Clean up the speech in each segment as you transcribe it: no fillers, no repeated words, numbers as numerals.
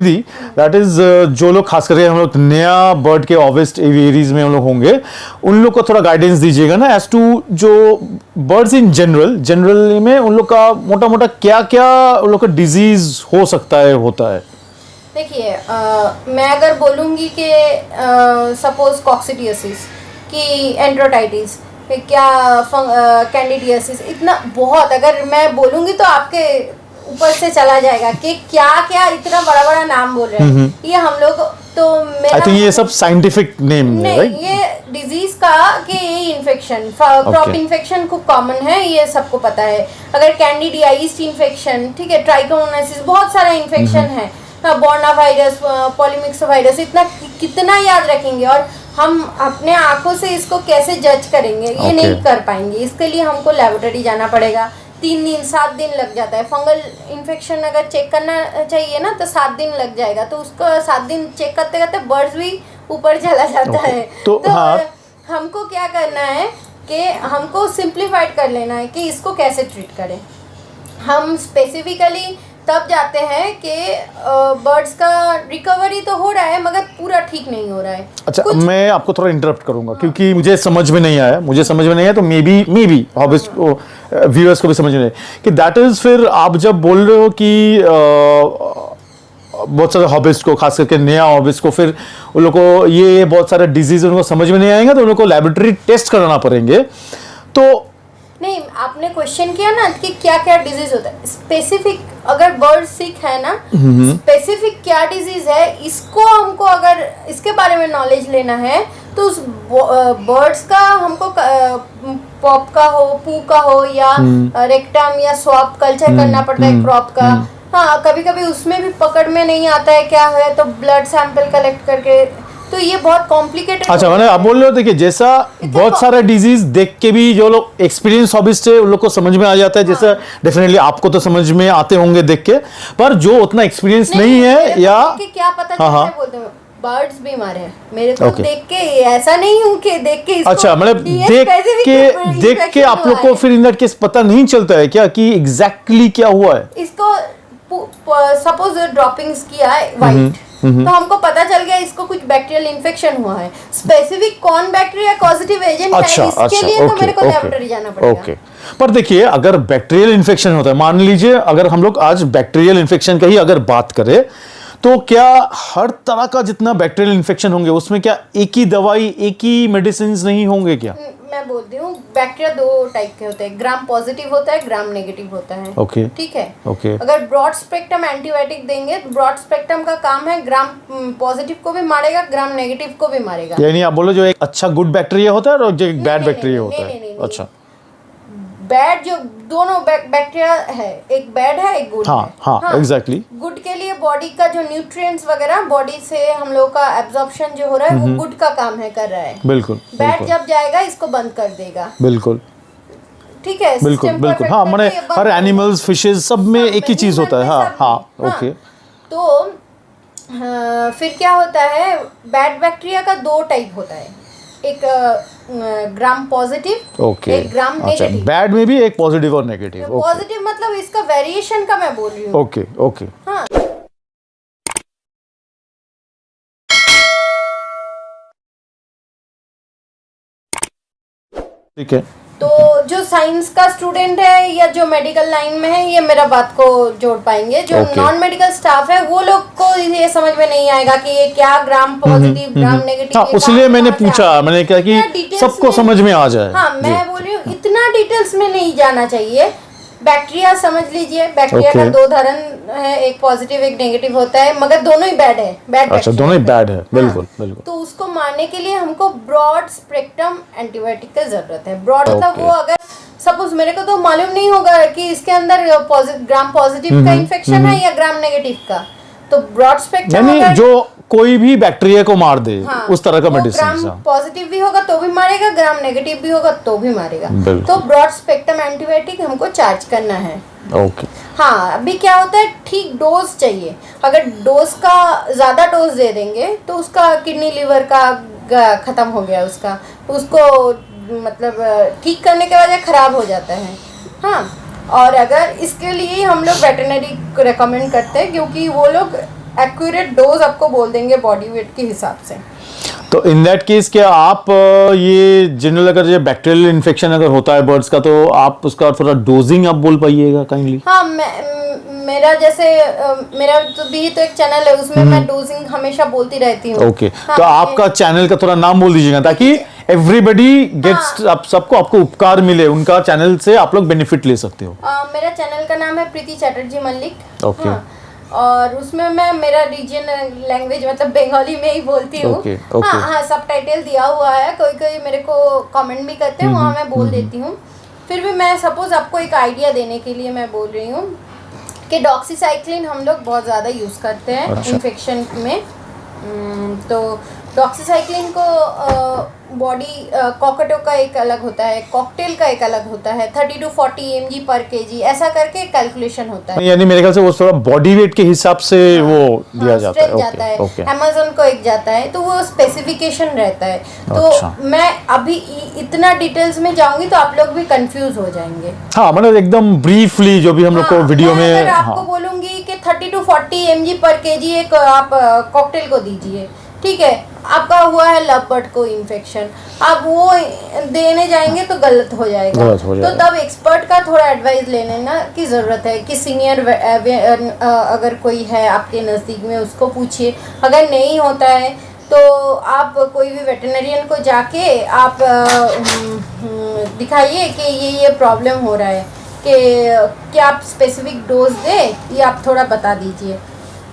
The that is जो लोग खास करके हम लोग नया बर्ड के ऑवेस्ट एवियरीज में हम लोग होंगे, उन लोग को थोड़ा गाइडेंस दीजिएगा ना एज टू जो बर्ड्स इन जनरल में उन लोग का मोटा मोटा क्या क्या उन लोग का डिजीज हो सकता है, होता है। देखिए मैं अगर बोलूँगी कि सपोज कॉक्सिडियोसिस कि एंड्रोटाइटिस क्या कैंडिडियोसिस, इतना बहुत अगर मैं बोलूँगी तो आपके ऊपर से चला जाएगा कि क्या क्या इतना बड़ा बड़ा नाम बोल रहे हैं। ये हम लोग तो मेरा आई थिंक ये सब साइंटिफिक नेम है, राइट? ये डिजीज का कि ये इन्फेक्शन क्रॉप इन्फेक्शन खूब कॉमन है, ये सबको पता है। अगर कैंडिडिया, ईस्ट इन्फेक्शन, ठीक है, ट्राइकोमोनासिस, बहुत सारा इन्फेक्शन है, बोर्ना वायरस, पॉलीमिक्स वायरस, इतना कितना याद रखेंगे और हम अपने आंखों से इसको कैसे जज करेंगे, ये नहीं कर पाएंगे। इसके लिए हमको लेबोरेटरी जाना पड़ेगा। 3 दिन 7 दिन लग जाता है। फंगल इन्फेक्शन अगर चेक करना चाहिए ना तो 7 दिन लग जाएगा, तो उसको 7 दिन चेक करते करते बर्ड्स भी ऊपर चला जाता है। तो हाँ। हमको क्या करना है कि हमको सिंप्लीफाइड कर लेना है कि इसको कैसे ट्रीट करें। हम स्पेसिफिकली तब जाते हैं कि बर्ड्स का रिकवरी तो हो रहा है मगर पूरा ठीक नहीं हो रहा है। अच्छा, मैं आपको थोड़ा इंटरप्ट करूंगा क्योंकि मुझे समझ में नहीं आया तो मे बी हॉबिस्ट को व्यूअर्स को भी समझ में नहीं कि दैट इज, फिर आप जब बोल रहे हो कि बहुत सारे हॉबिस्ट को, खास करके नया हॉबिस्ट को, फिर उन लोग को ये बहुत सारे डिजीज उनको समझ में नहीं आएंगे तो उन लोग को लैबोरेटरी टेस्ट कराना पड़ेंगे। तो नहीं, आपने क्वेश्चन किया ना कि क्या क्या डिजीज होता है स्पेसिफिक, अगर बर्ड सिक है ना, स्पेसिफिक क्या डिजीज है इसको हमको अगर इसके बारे में नॉलेज लेना है तो उस बर्ड्स का हमको पॉप का हो, पू का हो या रेक्टम या स्वैब कल्चर करना पड़ता है क्रॉप का। हाँ, कभी कभी उसमें भी पकड़ में नहीं आता है क्या है, तो ब्लड सैंपल कलेक्ट करके, तो ये बहुत कॉम्प्लिकेटेड। अच्छा, मैंने आप बोल रहे हो, देखिए जैसा बहुत सारा डिजीज देख के भी जो लोग एक्सपीरियंस हॉबिस्ट है उन लोग को समझ में आ जाता है। जैसे डेफिनेटली आपको तो समझ में आते होंगे देख के, पर जो उतना एक्सपीरियंस नहीं है या क्या पता चलता है, बोलते हैं बर्ड्स बीमार है मेरे को देख के, ऐसा नहीं हूँ कि देख के इसको, अच्छा, मतलब देख के आप लोग को फिर इन दैट केस पता नहीं चलता है क्या कि एग्जैक्टली क्या हुआ है? इसको सपोज ड्रॉपिंग्स किया है वाइट, तो हमको पता चल गया इसको कुछ बैक्टीरियल इन्फेक्शन हुआ है। स्पेसिफिक कौन बैक्टीरिया पॉजिटिव एजेंट है इसके लिए तो मेरे को लेबोरेटरी जाना पड़ेगा। पर देखिए, अगर बैक्टीरियल इन्फेक्शन होता है, मान लीजिए अगर हम लोग आज बैक्टीरियल इन्फेक्शन का ही अगर बात करें, तो क्या हर तरह का जितना बैक्टीरियल इन्फेक्शन होंगे उसमें क्या एक ही दवाई, एक ही मेडिसिन नहीं होंगे क्या? मैं बोलती हूँ बैक्टीरिया 2 टाइप के होते हैं, ग्राम पॉजिटिव होता है, ग्राम नेगेटिव होता है। ओके, ठीक है। ओके। अगर ब्रॉड स्पेक्ट्रम एंटीबायोटिक देंगे तो ब्रॉड स्पेक्ट्रम का काम है ग्राम पॉजिटिव को भी मारेगा, ग्राम नेगेटिव को भी मारेगा। यानी आप बोलो जो एक अच्छा गुड बैक्टीरिया होता है और जो एक बैड बैक्टीरिया होता है। अच्छा, बैड जो दोनों बैक्टीरिया है, एक बैड है एक गुड है। हाँ, एग्जैक्टली। गुड के लिए बॉडी का जो न्यूट्रिएंट्स वगैरह बॉडी से हम लोग का एब्जॉर्प्शन जो हो रहा है वो गुड का काम है, कर रहा है। बिल्कुल। बैड जब जाएगा इसको बंद कर देगा। बिल्कुल, ठीक है, बिल्कुल। हाँ, मैंने हर एनिमल्स, फिशेस सब में एक ही चीज होता है। हाँ, ओके। तो फिर क्या होता है, बैड बैक्टीरिया का 2 टाइप होता है, एक ग्राम पॉजिटिव, एक ग्राम नेगेटिव। बैड में भी एक पॉजिटिव और नेगेटिव। पॉजिटिव मतलब इसका वेरिएशन का मैं बोल रही हूँ। ओके। हाँ, ठीक है। तो जो साइंस का स्टूडेंट है या जो मेडिकल लाइन में है ये मेरा बात को जोड़ पाएंगे। जो नॉन मेडिकल स्टाफ है वो लोग को ये समझ में नहीं आएगा कि ये क्या ग्राम पॉजिटिव, ग्राम नेगेटिव। हाँ, इसलिए मैंने पूछा, मैंने कहा कि सबको समझ में आ जाए। हाँ, मैं बोल रही हूँ इतना डिटेल्स में नहीं जाना चाहिए। बैक्टीरिया समझ लीजिए, बैक्टीरिया का 2 धरण है, एक पॉजिटिव एक नेगेटिव होता है, मगर दोनों ही बैड है। अच्छा, दोनों ही बैड है। बिल्कुल। तो उसको मारने के लिए हमको ब्रॉड स्पेक्ट्रम एंटीबायोटिक की जरूरत है। ब्रॉड मतलब वो, अगर सपोज मेरे को तो मालूम नहीं होगा कि इसके अंदर ग्राम पॉजिटिव का इन्फेक्शन है या ग्राम नेगेटिव का, तो ब्रॉड स्पेक्ट्रम जो कोई भी बैक्टीरिया को मार दे, उस तरह का मेडिसिन। ग्राम पॉजिटिव भी होगा तो भी मारेगा, ग्राम नेगेटिव भी होगा तो भी मारेगा। तो ब्रॉड स्पेक्ट्रम एंटीबायोटिक हमको चार्ज करना है। ओके। हाँ, अभी क्या होता है, ठीक डोज चाहिए। अगर डोज का ज्यादा डोज दे देंगे तो उसका किडनी लिवर का खत्म हो गया, उसको मतलब ठीक करने के बाद खराब हो जाता है। हाँ, और अगर इसके लिए हम लोग वेटरनरी को रेकमेंड करते हैं क्योंकि वो लोग एक्यूरेट डोज आपको बोल देंगे बॉडी वेट के हिसाब से। तो इन दैट केस क्या आप ये जनरल अगर ये बैक्टीरियल इन्फेक्शन अगर होता है बर्ड्स का, तो आप उसका थोड़ा डोजिंग आप बोल पाइएगा काइंडली? हाँ, मेरा जैसे मेरा तो भी तो एक चैनल है, उसमें मैं डोजिंग हमेशा बोलती रहती हूँ। ओके, हाँ, तो आपका चैनल का थोड़ा नाम बोल दीजिएगा ताकि एवरीबडी गेट्स, आप सबको आपको उपकार मिले, उनका चैनल से आप लोग बेनिफिट ले सकते हो। मेरा चैनल का नाम है प्रीति चैटर्जी मल्लिक। ओके। हाँ, और उसमें मैं मेरा रीजन लैंग्वेज मतलब बंगाली में ही बोलती हूँ। Okay, okay. हाँ हाँ, सबटाइटल दिया हुआ है, कोई कोई मेरे को कमेंट भी करते हैं, वहाँ मैं बोल देती हूँ। फिर भी मैं सपोज आपको एक आइडिया देने के लिए मैं बोल रही हूँ कि डॉक्सीसाइक्लिन हम लोग बहुत ज़्यादा यूज़ करते हैं। अच्छा। इन्फेक्शन में। तो डॉक्सीसाइक्लिन को बॉडी कॉकटो का एक अलग होता है, कॉकटेल का एक अलग होता है, 30 to 40 mg पर kg ऐसा करके कैलकुलेशन होता है। यानी मेरे ख्याल से वो थोड़ा बॉडी वेट के हिसाब से वो दिया जाता है। जाता है। ओके। अमेज़न को एक जाता है, तो वो स्पेसिफिकेशन रहता है। तो अच्छा। मैं अभी इतना डिटेल्स में जाऊंगी तो आप लोग भी कंफ्यूज हो जाएंगे। हाँ, मतलब एकदम ब्रीफली जो भी हम लोग को वीडियो मैं में। अगर आपको बोलूंगी कि 30 to 40 mg पर kg एक आप कॉकटेल को दीजिए, ठीक है, आपका हुआ है लव बर्ड को इन्फेक्शन, आप वो देने जाएंगे तो गलत हो जाएगा। तो तब एक्सपर्ट का थोड़ा एडवाइस लेने ना की ज़रूरत है कि सीनियर अगर कोई है आपके नज़दीक में उसको पूछिए। अगर नहीं होता है तो आप कोई भी वेटरनरियन को जाके आप दिखाइए कि ये प्रॉब्लम हो रहा है, कि क्या आप स्पेसिफिक डोज दें या आप थोड़ा बता दीजिए।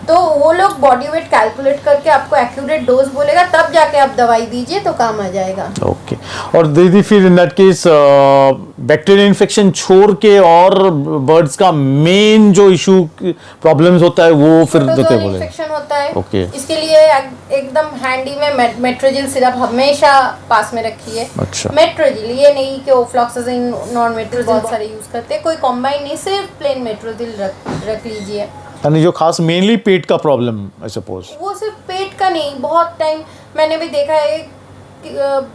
तो वो लोग बॉडी वेट कैलकुलेट करके आपको एक्यूरेट डोज बोलेगा, तब जाके आप दवाई दीजिए तो काम आ जाएगा। ओके। और दीदी फिर in that case bacterial infection छोड़ के और बर्ड्स का मेन जो इशू प्रॉब्लम्स होता है वो फिर तो क्या बोले? इन्फेक्शन होता है। ओके। इसके लिए एकदम हैंडी में मेट्रोजिल सिरप हमेशा पास में रखिए। अच्छा। मेट्रोजिल, ये नहीं कि ओफ्लॉक्सासिन नॉन मेट्रोजिल बहुत सारे यूज करते हैं, कोई कॉम्बाइन नहीं, सिर्फ प्लेन मेट्रोजिल रख लीजिए। यानी जो खास मेनली पेट का प्रॉब्लम आई सपोज, वो सिर्फ पेट का नहीं, बहुत टाइम मैंने भी देखा है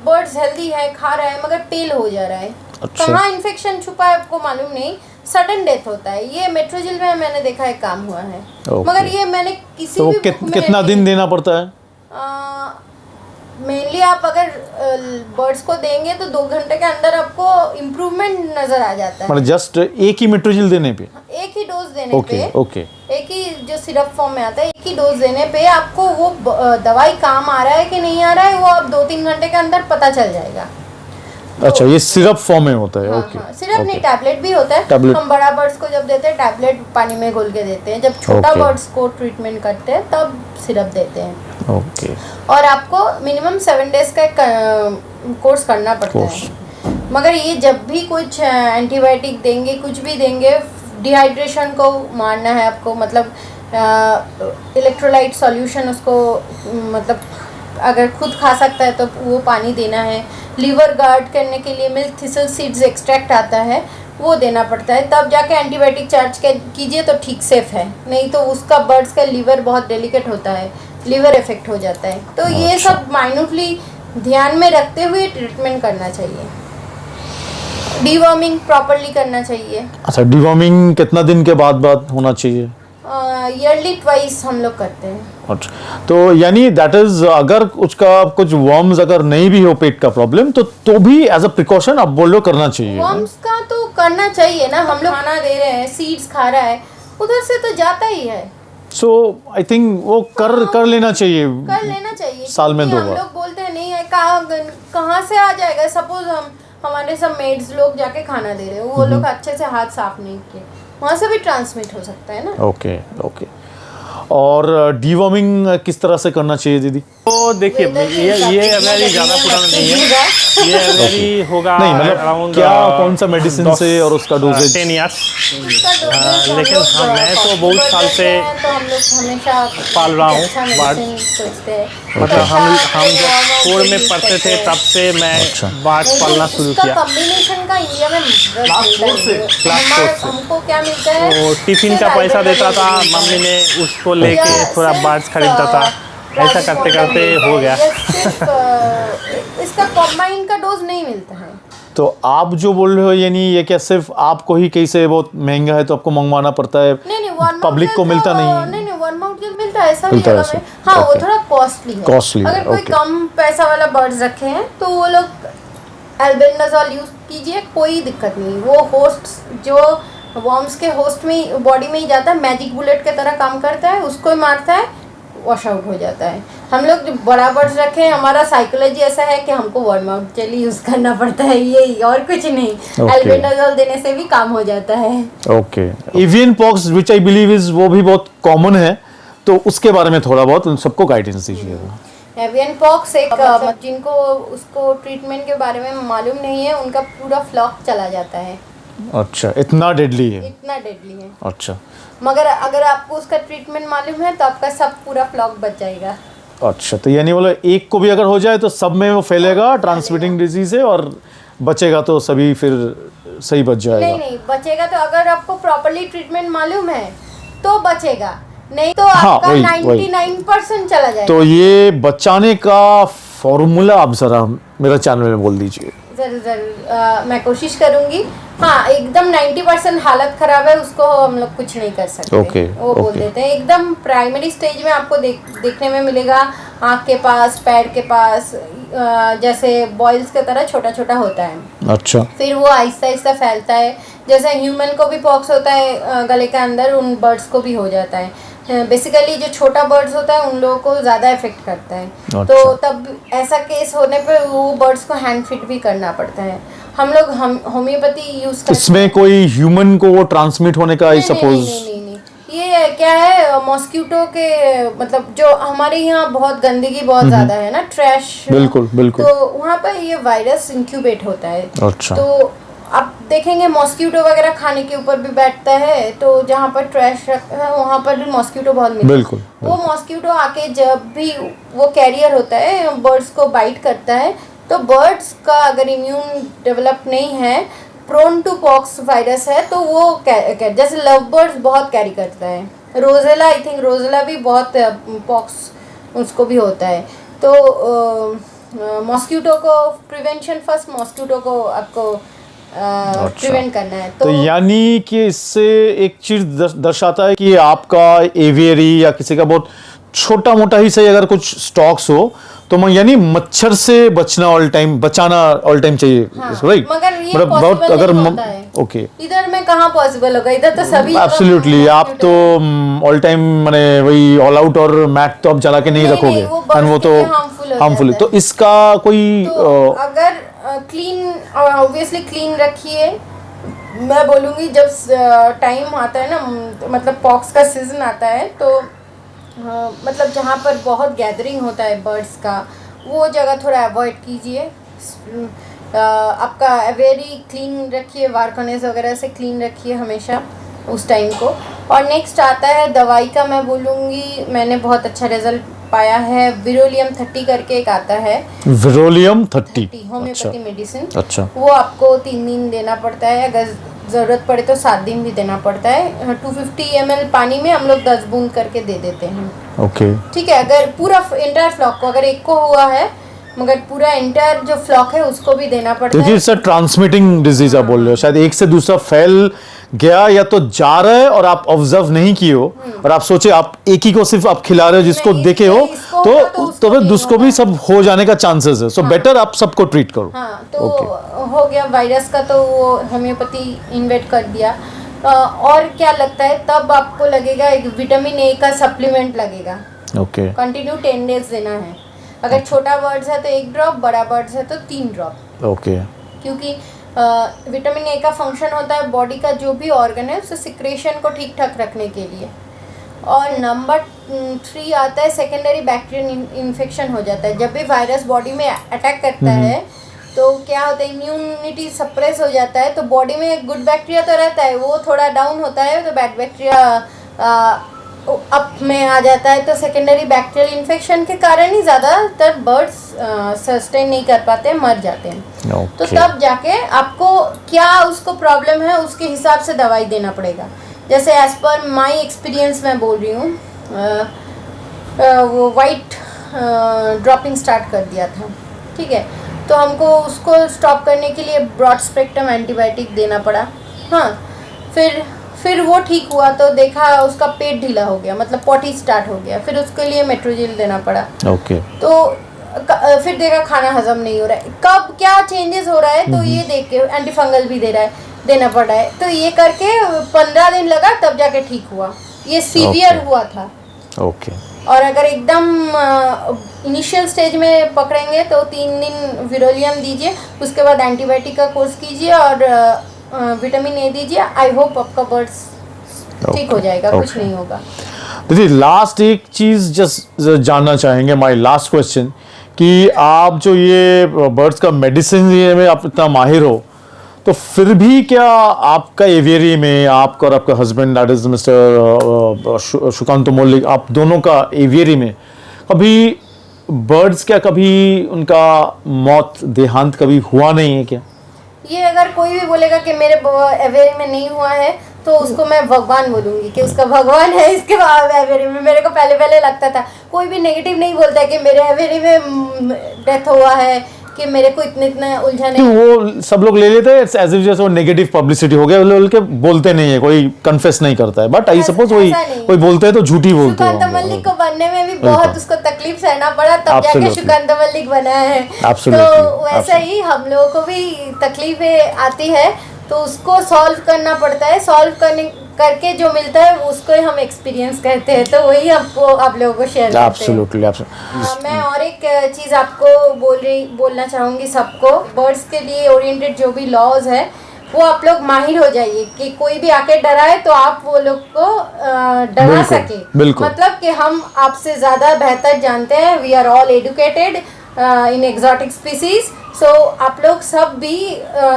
बर्ड्स हेल्दी है, खा रहा है, मगर पेल हो जा रहा है। अच्छा। कहाँ इन्फेक्शन छुपा है आपको मालूम नहीं, सडन डेथ होता है। ये मेट्रोजिल में मैंने देखा है काम हुआ है। मगर ये मैंने किसी तो भी कितना दिन देना पड़ता है? मेनली आप अगर बर्ड्स को देंगे तो 2 घंटे के अंदर आपको इम्प्रूवमेंट नजर आ जाता है। मतलब जस्ट एक ही मेट्रोजिल देने पे? एक ही डोज देने पे। ओके। एक ही जो सिरप फॉर्म में आता है, एक ही डोज देने पे आपको वो दवाई काम आ रहा है कि नहीं आ रहा है, वो आप 2-3 घंटे के अंदर पता चल जाएगा। अच्छा, ये सिरप फॉर्म में होता है। ओके। सिरप नहीं, टैबलेट भी होता है। हम बड़ा बर्ड्स को जब देते हैं टैबलेट पानी में घोल के देते हैं, जब छोटा बर्ड्स को ट्रीटमेंट करते हैं तब सिरप देते हैं। ओके। और आपको मिनिमम 7 डेज का कोर्स करना पड़ता है। मगर ये जब भी कुछ एंटीबायोटिक देंगे, कुछ भी देंगे, डिहाइड्रेशन को मारना है आपको, मतलब इलेक्ट्रोलाइट सॉल्यूशन उसको, मतलब अगर खुद खा सकता है तो वो पानी देना है। लीवर गार्ड करने के लिए मिल्क थिसल सीड्स एक्सट्रैक्ट आता है, वो देना पड़ता है, तब जाके एंटीबायोटिक चार्ज कीजिए तो ठीक सेफ है। नहीं तो उसका बर्ड्स का लीवर बहुत डेलिकेट होता है, लीवर इफेक्ट हो जाता है। तो ये सब माइन्यूटली ध्यान में रखते हुए ट्रीटमेंट करना चाहिए। डीवर्मिंग प्रॉपरली करना चाहिए। अच्छा, डीवर्मिंग कितना दिन के बाद होना चाहिए? ईयरली ट्वाइस हम लोग करते हैं। अच्छा, तो यानी दैट इज अगर उसका कुछ वर्म्स अगर नहीं भी हो पेट का प्रॉब्लम तो भी एज अ प्रिकॉशन आप बोल रहे हो करना चाहिए। वर्म्स का तो करना चाहिए ना, हम लोग खाना दे रहे हैं, सीड्स खा रहा है, उधर से तो जाता ही है। सो आई थिंक वो कर लेना चाहिए साल में 2 बार। हम लोग बोलते हैं नहीं है, कहाँ से आ जाएगा। सपोज हमारे सब मेड्स लोग जाके खाना दे रहे हो, वो लोग अच्छे से हाथ साफ नहीं किए, वहाँ से भी ट्रांसमिट हो सकता है ना। ओके। और डीवर्मिंग किस तरह से करना चाहिए दीदी? तो देखिए, ये अवेरी ज़्यादा पुराना नहीं है, ये अवेरी होगा नहीं, मतलब अराउंड क्या कौन सा मेडिसिन से और उसका डोजेज? 10 years। लेकिन मैं तो बहुत साल से पाल रहा हूँ बर्ड्स। मतलब हम जब 4 में पढ़ते थे तब से मैं बर्ड्स पालना शुरू किया। कॉम्बिनेशन का इंडिया में क्लास 4 से हमको क्या मिलता है, तो टिफिन का पैसा देता था, मम्मी ने उसको लेके थोड़ा बर्ड्स खरीदता था, ऐसा करते करते हो गया। इसका कॉम्बाइन का डोज नहीं मिलता है। तो आप जो बोल रहे हो यानी ये क्या सिर्फ आपको ही कहीं से बहुत महंगा है तो आपको मंगवाना पड़ता है? नहीं, पब्लिक को मिलता नहीं है? नहीं, 1 माउथ जेल मिलता का ऐसा नहीं मिलता है लगा ऐसे? मैं। हाँ वो Okay. थोड़ा कॉस्टली है। Costly है, अगर कोई okay. कम पैसा वाला बर्ड्स रखे हैं तो वो लोग एल्बेंडाजोल यूज कीजिए, कोई दिक्कत नहीं। वो होस्ट जो वॉर्म्स के होस्ट में बॉडी में ही जाता है, मैजिक बुलेट के तरह काम करता है, उसको ही मारता है, वॉश आउट हो जाता है। हम लोग जो बड़ा बर्ड्स रखे हैं, हमारा साइकोलॉजी ऐसा है कि हमको वर्म आउट चलिए यूज़ करना पड़ता है, यही और कुछ नहीं। Okay. एल्बेंडाजोल देने से भी काम हो जाता है। Okay avian pox which I believe is वो भी बहुत कॉमन है, तो उसके बारे में थोड़ा बहुत उन सबको गाइडेंस दीजिएगा। एवियन पॉक्स एक जिनको उसको ट्रीटमेंट के बारे में मालूम नहीं है, उनका पूरा फ्लॉक चला जाता है। अच्छा इतना डेडली है? इतना डेडली है। अच्छा मगर अगर आपको उसका ट्रीटमेंट मालूम है तो आपका सब पूरा फ्लॉक बच जाएगा। अच्छा, तो यानी बोलो एक को भी अगर हो जाए तो सब में वो फैलेगा ट्रांसमिटिंग डिजीज है, और बचेगा तो सभी फिर सही बच जाएगा। नहीं बचेगा तो अगर आपको प्रॉपरली ट्रीटमेंट मालूम है तो बचेगा, नहीं तो हाँ, आपका वही। 99% चला जाएगा। तो ये बचाने का फॉर्मूला आप जरा मेरा चैनल में बोल दीजिए। जरूर जरूर मैं कोशिश करूंगी। हाँ एकदम 90% हालत खराब है, उसको हम लोग कुछ नहीं कर सकते। Okay, वो बोल okay. देते हैं एकदम प्राइमरी स्टेज में आपको देखने में मिलेगा, आँख के पास, पैर के पास, जैसे बॉयल्स की तरह छोटा छोटा होता है। अच्छा फिर वो आहिस्ता आहिस्ता फैलता है, जैसे ह्यूमन को भी पॉक्स होता है गले के अंदर, उन बर्ड्स को भी हो जाता है। बेसिकली जो छोटा बर्ड्स होता है उन लोगों को ज़्यादा इफेक्ट करता है। अच्छा। तो तब ऐसा केस होने पे वो बर्ड्स को हैंड फीड भी करना पड़ता है। हम लोग होम्योपैथी यूज़ करते हैं। इसमें कोई ह्यूमन को वो ट्रांसमिट होने का आई नहीं, सपोज? नहीं, ये क्या है, मॉस्किटो के मतलब जो हमारे यहाँ बहुत गंदगी बहुत ज़्यादा है ना, ट्रैश। बिल्कुल, बिल्कुल। तो वहाँ पर ये वायरस इंक्यूबेट होता है। अच्छा। तो आप देखेंगे मॉस्किटो वगैरह खाने के ऊपर भी बैठता है, तो जहाँ पर ट्रैश रखा है वहाँ पर भी मॉस्किटो बहुत मिलता है। बिल्कुल, वो मॉस्किटो आके जब भी वो कैरियर होता है, बर्ड्स को बाइट करता है, तो बर्ड्स का अगर इम्यून डेवलप नहीं है, प्रोन टू पॉक्स वायरस है, तो वो जैसे लव बर्ड्स बहुत कैरी करता है। रोजेला, आई थिंक रोजेला भी बहुत पॉक्स उसको भी होता है। तो मॉस्किटो को प्रिवेंशन फर्स्ट, मॉस्किटो को आपको प्रिवेंट करना है। तो यानी कि इससे एक चीज दर्शाता है कि आपका एवियरी या किसी का बहुत छोटा मोटा ही सही अगर कुछ स्टॉक्स हो, तो मैं यानी मच्छर से बचना ऑल टाइम, बचाना ऑल टाइम चाहिए, राइट? मगर ये पॉसिबल नहीं होता है। ओके, इधर में कहाँ पॉसिबल होगा, इधर तो सभी एब्सोल्युटली। आप तो ऑल टाइम माने वही ऑल आउट और मैट तो आप चला के नहीं रखोगे, एंड वो तो हार्मफुल है। तो इसका कोई अगर क्लीन, ऑब्वियसली क्लीन रखिए। मैं बोलूँगी जब टाइम आता है ना, मतलब पॉक्स का सीजन आता है, तो मतलब जहाँ पर बहुत गैदरिंग होता है बर्ड्स का, वो जगह थोड़ा अवॉइड कीजिए। आपका एवेरी क्लीन रखिए, वारकोनेस वगैरह से क्लीन रखिए हमेशा उस टाइम को। और नेक्स्ट आता है दवाई का, मैं बोलूँगी मैंने बहुत अच्छा रिजल्ट पाया है। विरोलियम 30 करके एक आता है, विरोलियम 30 होम्योपैथी मेडिसिन। अच्छा, वो आपको 3 दिन देना पड़ता है, अगर ज़रूरत पड़े तो 7 दिन भी देना पड़ता है। 250 ml पानी में हम लोग 10 बूंद करके दे देते हैं। ओके, ठीक है। अगर पूरा इंटायर फ्लॉक को, अगर एक को हुआ है, मगर पूरा इंटायर जो फ्लॉक है उसको भी देना पड़ता क्योंकि है। इट्स अ ट्रांसमिटिंग डिजीज आप बोल रहे हो, शायद एक से दूसरा फैल गया या तो जा रहा है और आप ऑब्जर्व नहीं किए हो, और आप सोचे आप एक ही को सिर्फ आप खिला रहे हो जिसको नहीं, देखे हो, इसको होगा तो उसको फिर नहीं दूसरों भी होगा। सब हो जाने का चांसेस है। सो बेटर आप सबको ट्रीट करो। हाँ, तो हो गया वायरस का, तो वो होम्योपैथी इन्वेट कर दिया। और क्या लगता है, तब आपको लगेगा एक विटामिन ए का सप्लीमेंट लगेगा। ओके, कंटिन्यू 10 डेज देना है। अगर छोटा बर्ड्स है तो 1 ड्रॉप, बड़ा बर्ड्स है तो 3 ड्रॉप। ओके, क्योंकि विटामिन ए का फंक्शन होता है बॉडी का जो भी ऑर्गन है उससे सिक्रेशन को ठीक ठाक रखने के लिए। और नंबर 3 आता है सेकेंडरी बैक्टीरियल इन्फेक्शन हो जाता है। जब भी वायरस बॉडी में अटैक करता है तो क्या होता है, इम्यूनिटी सप्रेस हो जाता है, तो बॉडी में गुड बैक्टीरिया तो रहता है, वो थोड़ा डाउन होता है, तो बैड बैक्टीरिया अप में आ जाता है। तो सेकेंडरी बैक्टीरियल इन्फेक्शन के कारण ही ज़्यादातर बर्ड्स सस्टेन नहीं कर पाते, मर जाते हैं। तो तब जाके आपको क्या उसको प्रॉब्लम है उसके हिसाब से दवाई देना पड़ेगा। जैसे एज पर माई एक्सपीरियंस मैं बोल रही हूँ, वो वाइट ड्रॉपिंग स्टार्ट कर दिया था, ठीक है, तो हमको उसको स्टॉप करने के लिए ब्रॉड स्पेक्ट्रम एंटीबायोटिक देना पड़ा। हाँ, फिर फिर वो ठीक हुआ तो देखा उसका पेट ढीला हो गया, मतलब पॉटी स्टार्ट हो गया, फिर उसके लिए मेट्रोजिल देना पड़ा। ओके। तो फिर देखा खाना हजम नहीं हो रहा है, कब क्या चेंजेस हो रहा है, तो ये देख के एंटी फंगल भी देना पड़ा है। तो ये करके 15 दिन लगा तब जाके ठीक हुआ, ये सीवियर हुआ था। ओके। और अगर एकदम इनिशियल स्टेज में पकड़ेंगे तो 3 दिन विरोलियम दीजिए, उसके बाद एंटीबायोटिक का कोर्स कीजिए और विटामिन ए दीजिए। आई होप आपका बर्ड्स ठीक हो जाएगा, कुछ नहीं होगा। दीदी लास्ट एक चीज जस्ट जानना चाहेंगे, माय लास्ट क्वेश्चन, कि आप जो ये बर्ड्स का मेडिसिन ये में आप इतना माहिर हो, तो फिर भी क्या आपका एवियरी में आपका और आपका husband that is mister Sukant Maulik, आप दोनों का एवियरी में कभी बर्ड्स क्या कभी उनका मौत देहांत कभी हुआ नहीं है क्या? ये अगर कोई भी बोलेगा कि मेरे एवियरी में नहीं हुआ है तो उसको मैं भगवान बोलूंगी कि उसका भगवान है इसके एवियरी में। मेरे को पहले लगता था, कोई भी नेगेटिव नहीं बोलता है कि मेरे एवियरी में डेथ हुआ है, कि मेरे को इतने उलझा नहीं। वो सब लोग ले लेते हैं एज इफ जैसे वो नेगेटिव पब्लिसिटी हो गया, बोल के बोलते नहीं है, कोई कन्फेस नहीं करता है, बट आई सपोज कोई बोलते हैं तो झूठी बोलते हैं। सुकांत मल्लिक को बनने में भी बहुत उसको तकलीफ सहना पड़ा, तब जाके सुकांत मल्लिक बना है। तो वैसा ही हम लोगों को भी तकलीफें आती है तो उसको सॉल्व करना पड़ता है, सॉल्व करके जो मिलता है उसको ही हम एक्सपीरियंस कहते हैं, तो वही आपको आप लोगों को शेयर करते हैं। एब्सोल्युटली। मैं और एक चीज़ आपको बोलना चाहूँगी सबको, बर्ड्स के लिए ओरिएंटेड जो भी लॉज है वो आप लोग माहिर हो जाइए कि कोई भी आके डराए तो आप वो लोग को डरा सके। मतलब कि हम आपसे ज़्यादा बेहतर जानते हैं, we are all educated in exotic species. So आप लोग सब भी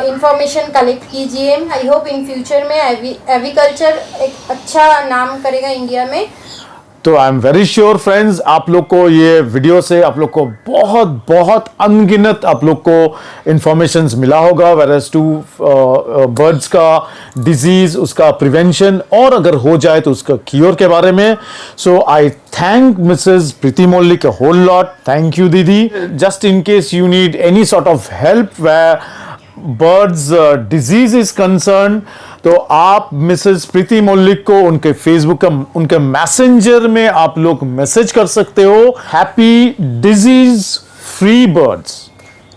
इंफॉर्मेशन कलेक्ट कीजिए। आई होप इन फ्यूचर में एविकल्चर एक अच्छा नाम करेगा इंडिया में। तो I am very sure friends, आप लोग को ये वीडियो से आप लोग को बहुत बहुत अनगिनत आप लोग को इंफॉर्मेशंस मिला होगा वेरएज टू बर्ड्स का डिजीज, उसका प्रिवेंशन और अगर हो जाए तो उसका क्योर के बारे में। सो आई थैंक मिसेस प्रीति मौलिक a whole lot. Thank you दीदी. Just in case you need any sort of help where birds disease is concerned, तो आप मिसेस प्रीति मौलिक को उनके फेसबुक का उनके मैसेंजर में आप लोग मैसेज कर सकते हो। Happy disease free birds.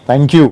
Thank you.